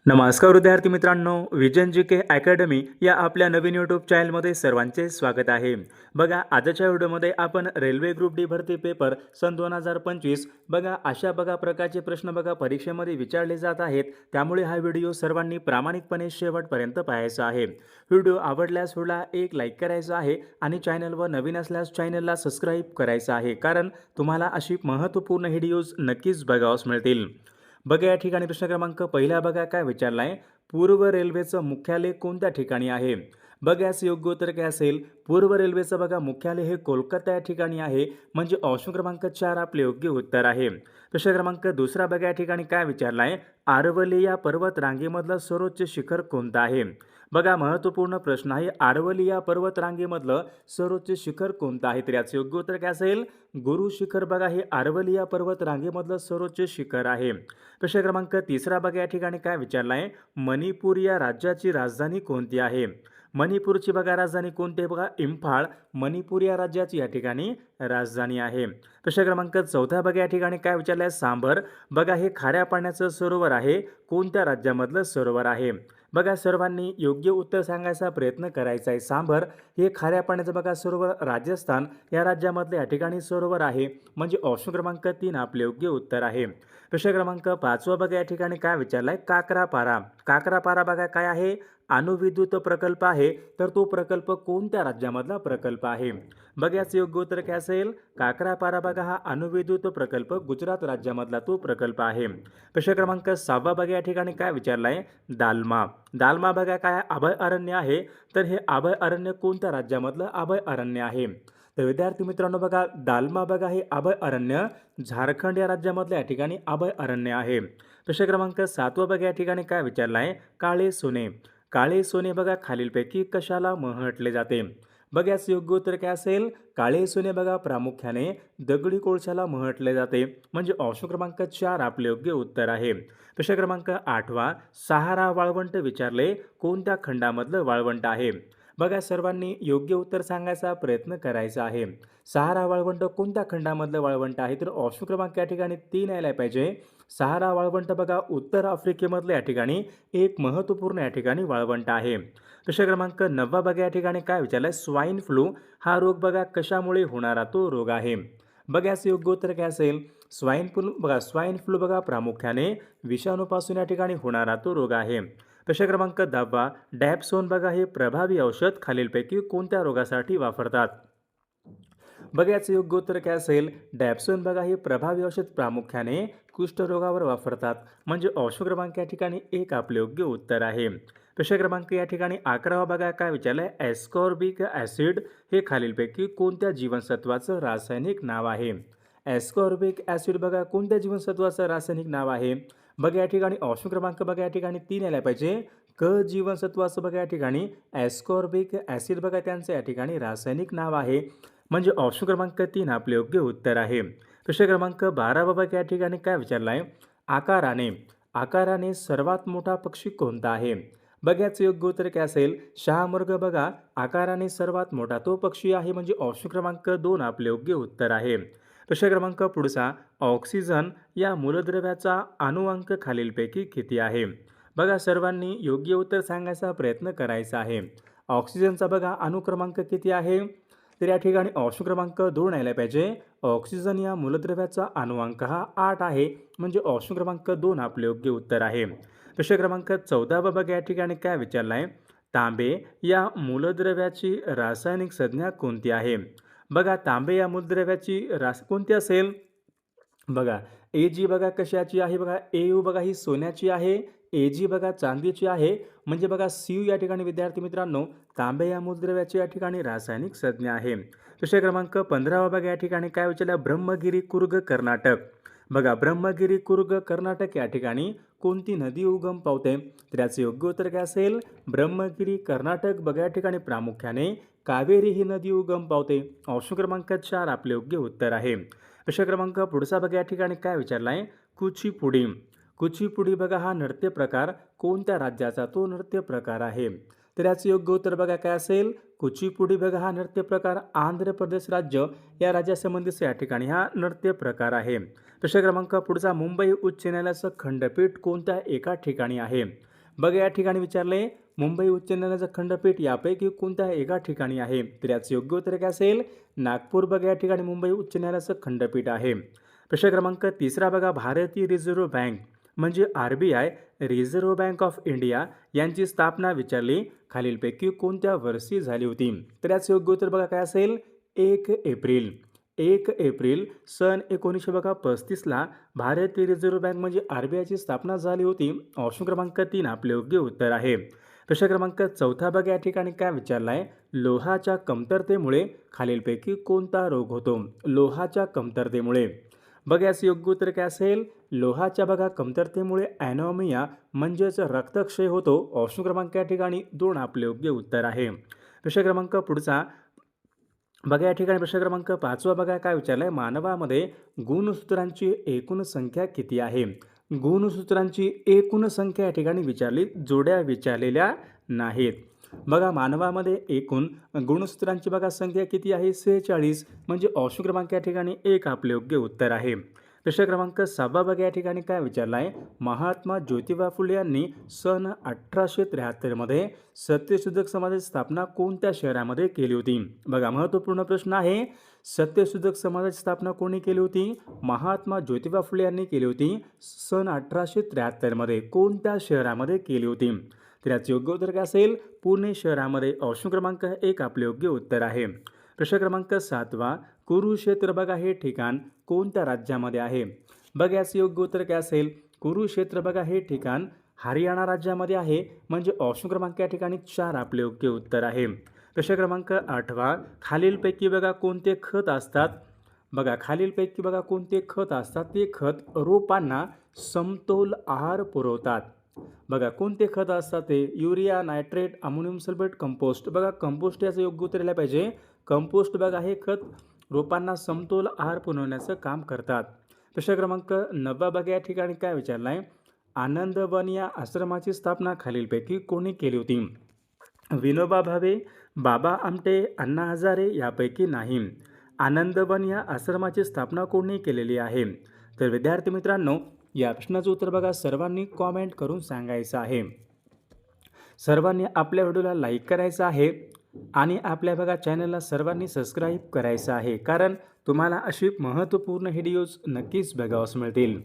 नमस्कार विद्यार्थी मित्रांनो, विजन जी के अकॅडमी या आपल्या नवीन यूट्यूब चॅनलमध्ये सर्वांचे स्वागत आहे. बघा, आजच्या व्हिडिओमध्ये आपण रेल्वे ग्रुप डी भरती पेपर सन 2025 अशा प्रकारचे प्रश्न परीक्षेमध्ये विचारले जात आहेत. त्यामुळे हा व्हिडिओ सर्वांनी प्रामाणिकपणे शेवटपर्यंत पाहायचा आहे. व्हिडिओ आवडल्यास व्हिडिओला एक लाईक करायचा आहे आणि चॅनलवर नवीन असल्यास चॅनलला सबस्क्राईब करायचं आहे, कारण तुम्हाला अशी महत्त्वपूर्ण व्हिडिओज नक्कीच बघावयास मिळतील. बघा, या ठिकाणी प्रश्न क्रमांक पहिला काय विचारला आहे, पूर्व रेल्वेचं मुख्यालय कोणत्या ठिकाणी आहे? बघा, याचं योग्य उत्तर काय असेल? पूर्व रेल्वेचं मुख्यालय हे कोलकाता या ठिकाणी आहे, म्हणजे ऑप्शन क्रमांक 4 आपले योग्य उत्तर आहे. प्रश्न क्रमांक दुसरा या ठिकाणी काय विचारला आहे, आरवली या पर्वत रांगेमधलं सर्वोच्च शिखर कोणतं आहे? बघा, महत्त्वपूर्ण प्रश्न आहे. आरवली या पर्वत रांगेमधलं सर्वोच्च शिखर कोणतं आहे? तर याचं योग्य उत्तर काय असेल? गुरु शिखर हे आरवली या पर्वत रांगेमधलं सर्वोच्च शिखर आहे. प्रश्न क्रमांक तिसरा या ठिकाणी काय विचारला आहे, मणिपूर या राज्याची राजधानी कोणती आहे? मणिपूरची राजधानी कोणती आहे? इम्फाळ मणिपूर या राज्याची या ठिकाणी राजधानी आहे. प्रश्न क्रमांक चौथा या ठिकाणी काय विचारलं आहे, सांभर हे खाऱ्या पाण्याचं सरोवर आहे, कोणत्या राज्यामधलं सरोवर आहे? बघा, सर्वांनी योग्य उत्तर सांगायचा प्रयत्न करायचा आहे. सांभर हे खाऱ्या पाण्याचं सरोवर राजस्थान या राज्यामधलं या ठिकाणी सरोवर आहे, म्हणजे ऑप्शन क्रमांक 3 आपले योग्य उत्तर आहे. प्रश्न क्रमांक 5 या ठिकाणी काय विचारलाय, काकरापारा. काकरापारा काय आहे? अणुविद्युत प्रकल्प आहे. तर तो प्रकल्प कोणत्या राज्यामधला प्रकल्प आहे? बघा, याचं योग्य उत्तर काय असेल? काकरापारा हा अणुविद्युत प्रकल्प गुजरात राज्यामधला तो प्रकल्प आहे. प्रश्न क्रमांक 6 या ठिकाणी काय विचारलाय, दालमा. दालमा काय अभय अरण्य आहे. तर हे अभय अरण्य कोणत्या राज्यामधलं अभय अरण्य आहे? तर विद्यार्थी मित्रांनो, दालमा हे अभय अरण्य झारखंड या राज्यामधलं या ठिकाणी अभय अरण्य आहे. प्रश्न क्रमांक 7 या ठिकाणी काय विचारला आहे, काळे सोने. काळे सोने खालीलपैकी कशाला म्हटले जाते? बघा, याचं योग्य उत्तर काय असेल? काळे सोने प्रामुख्याने दगडी कोळशाला म्हटले जाते, म्हणजे ऑप्शन क्रमांक 4 आपले योग्य उत्तर आहे. प्रश्न क्रमांक 8 सहारा वाळवंट विचारले, कोणत्या खंडामधलं वाळवंट आहे? बघा, सर्वांनी योग्य उत्तर सांगायचा प्रयत्न करायचा आहे. सहारा वाळवंट कोणत्या खंडामधलं वाळवंट आहे? तर ऑप्शन क्रमांक या ठिकाणी 3 यायला पाहिजे. सहारा वाळवंट उत्तर आफ्रिकेमधलं या ठिकाणी एक महत्त्वपूर्ण या ठिकाणी वाळवंट आहे. प्रश्न क्रमांक 9 या ठिकाणी काय विचारलंय, स्वाईन फ्लू हा रोग कशामुळे होणारा तो रोग आहे? बघा, याचं योग्य उत्तर काय असेल? स्वाईन फ्लू प्रामुख्याने विषाणूपासून या ठिकाणी होणारा तो रोग आहे. प्रश्न क्रमांक 10 डॅपसोन हे प्रभावी औषध खालीलपैकी कोणत्या रोगासाठी वापरतात? बघा, याचं योग्य उत्तर काय असेल? डॅपसोन हे प्रभावी औषध प्रामुख्याने कुष्ठरोगावर वापरतात, म्हणजे ऑप्शन क्रमांक या ठिकाणी 1 आपले योग्य उत्तर आहे. प्रश्न क्रमांक या ठिकाणी 11 काय विचारलंय, एस्कॉर्बिक ॲसिड हे खालीलपैकी कोणत्या जीवनसत्वाचं रासायनिक नाव आहे? एस्कॉर्बिक ॲसिड कोणत्या जीवनसत्वाचं रासायनिक नाव आहे? बघा, या ठिकाणी ऑप्शन क्रमांक या ठिकाणी 3 यायला पाहिजे. क जीवनसत्वाचं या ठिकाणी एस्कॉर्बिक ॲसिड त्यांचं या ठिकाणी रासायनिक नाव आहे, म्हणजे ऑप्शन क्रमांक 3 आपले योग्य उत्तर आहे. प्रश्न क्रमांक 12 या ठिकाणी काय विचारला आहे, आकाराने सर्वात मोठा पक्षी कोणता आहे? बघा, याचं योग्य उत्तर काय असेल? शहामृग आकाराने सर्वात मोठा तो पक्षी आहे, म्हणजे ऑप्शन क्रमांक 2 आपले योग्य उत्तर आहे. प्रश्न क्रमांक पुढचा, ऑक्सिजन या मूलद्रव्याचा अणुअंक खालीलपैकी किती आहे? बघा, सर्वांनी योग्य उत्तर सांगायचा प्रयत्न करायचा आहे. ऑक्सिजनचा अणु क्रमांक किती आहे? तर या ठिकाणी ऑप्शन क्रमांक 2 यायला पाहिजे. ऑक्सिजन या मूलद्रव्याचा अणुअंक हा 8 आहे, म्हणजे ऑप्शन क्रमांक 2 आपले योग्य उत्तर आहे. प्रश्न क्रमांक 14 या ठिकाणी काय विचारला आहे, तांबे या मूलद्रव्याची रासायनिक संज्ञा कोणती आहे? बघा, तांबे या मूलद्रव्याची कोणती असेल? बघा, Ag कशाची आहे? Au ही सोन्याची आहे. Ag चांदीची आहे, म्हणजे Cu या ठिकाणी विद्यार्थी मित्रांनो तांबे या मूलद्रव्याची या ठिकाणी रासायनिक संज्ञा आहे. प्रश्न क्रमांक 15 या ठिकाणी काय विचारलं, ब्रह्मगिरी कुर्ग कर्नाटक. ब्रह्मगिरी कुर्ग कर्नाटक या ठिकाणी कोणती नदी उगम पावते? तर याचं योग्य उत्तर काय असेल? ब्रह्मगिरी कर्नाटक या ठिकाणी प्रामुख्याने कावेरी ही नदी उगम पावते. ऑप्शन क्रमांक 4 आपले योग्य उत्तर आहे. प्रश्न क्रमांक पुढचा या ठिकाणी काय विचारला आहे, कुचीपुडी. कुचीपुडी हा नृत्य प्रकार कोणत्या राज्याचा तो नृत्य प्रकार आहे? तर याचं योग्य उत्तर काय असेल? कुचीपुडी हा नृत्य प्रकार आंध्र प्रदेश राज्य या राज्यासंबंधीचा या ठिकाणी हा नृत्य प्रकार आहे. प्रश्न क्रमांक पुढचा, मुंबई उच्च न्यायालयाचं खंडपीठ कोणत्या एका ठिकाणी आहे? बघा या ठिकाणी विचारले मुंबई उच्च न्यायालयाचं खंडपीठ यापैकी कोणत्या एका ठिकाणी आहे, तर याचं योग्य उत्तर काय असेल, नागपूर. बघा या ठिकाणी मुंबई उच्च न्यायालयाचं खंडपीठ आहे. प्रश्न क्रमांक 3 बघा, भारतीय रिझर्व्ह बँक म्हणजे RBI, reserve bank of India यांची स्थापना विचारली खालीलपैकी कोणत्या वर्षी झाली होती, तर याचं योग्य उत्तर बघा काय असेल, 1 एप्रिल. 1 एप्रिल सन 1935ला भारतीय रिझर्व्ह बँक म्हणजे RBIची स्थापना झाली होती. ऑप्शन क्रमांक 3 आपले योग्य उत्तर आहे. प्रश्न क्रमांक 4 बघा या ठिकाणी काय विचारला आहे, लोहाच्या कमतरतेमुळे खालीलपैकी कोणता रोग होतो, लोहाच्या कमतरतेमुळे. बघा याचं योग्य उत्तर काय असेल, लोहाच्या बघा कमतरतेमुळे ॲनोमिया म्हणजेच रक्तक्षय होतो. ऑप्शन क्रमांक या ठिकाणी 2 आपले योग्य उत्तर आहे. प्रश्न क्रमांक पुढचा बघा या ठिकाणी प्रश्न क्रमांक 5 बघा काय विचारलाय, मानवामध्ये गुणसूत्रांची एकूण संख्या किती आहे. गुणसूत्रांची एकूण संख्या या ठिकाणी विचारली, जोड्या विचारलेल्या नाहीत. बघा मानवामध्ये एकूण गुणसूत्रांची बघा संख्या किती आहे, 46. म्हणजे ऑप्शन क्रमांक या ठिकाणी 1 आपले योग्य उत्तर आहे. प्रश्न क्रमांक 6 बघा या ठिकाणी काय विचारला आहे, महात्मा ज्योतिबा फुले यांनी सन 1873मध्ये सत्यशोधक समाजाची स्थापना कोणत्या शहरामध्ये केली होती. बघा महत्त्वपूर्ण प्रश्न आहे, सत्यशोधक समाजाची स्थापना कोणी केली होती, महात्मा ज्योतिबा फुले यांनी केली होती सन 1873मध्ये. कोणत्या शहरामध्ये केली होती, तर याचं योग्य उत्तर काय असेल, पुणे शहरामध्ये. ऑप्शन क्रमांक 1 आपले योग्य उत्तर आहे. प्रश्न क्रमांक 7 कुरुक्षेत्र बघा हे ठिकाण कोणत्या राज्यामध्ये आहे. बघा याचं योग्य उत्तर काय असेल, कुरुक्षेत्र बघा हे ठिकाण हरियाणा राज्यामध्ये आहे. म्हणजे ऑप्शन क्रमांक या ठिकाणी 4 आपले योग्य उत्तर आहे. प्रश्न क्रमांक 8 खालीलपैकी बघा कोणते खत असतात. बघा खालीलपैकी बघा कोणते खत असतात, ते खत रोपांना समतोल आहार पुरवतात. बघा कोणते खत असतात ते, urea, nitrate, ammonium sulphate, compost. बघा कंपोस्ट याचं योग्य उत्तर यायला पाहिजे. कंपोस्ट बघा हे खत रोपांना समतोल आहार पुरवण्याचं काम करतात. प्रश्न क्रमांक 9 बघा या ठिकाणी काय विचारला आहे, आनंदवन या आश्रमाची स्थापना खालीलपैकी कोणी केली होती. विनोबा भावे, बाबा आमटे, अण्णा हजारे यापैकी नाही. आनंदवन या आश्रमाची स्थापना कोणी केलेली आहे, तर विद्यार्थी मित्रांनो या प्रश्नाचं उत्तर बघा सर्वांनी कॉमेंट करून सांगायचं आहे. सर्वांनी आपल्या व्हिडिओला लाईक करायचं आहे आणि आपल्या बघा चॅनलला सर्वांनी सबस्क्राईब करायचं आहे, कारण तुम्हाला अशी महत्त्वपूर्ण व्हिडिओज नक्कीच बघावयास मिळतील.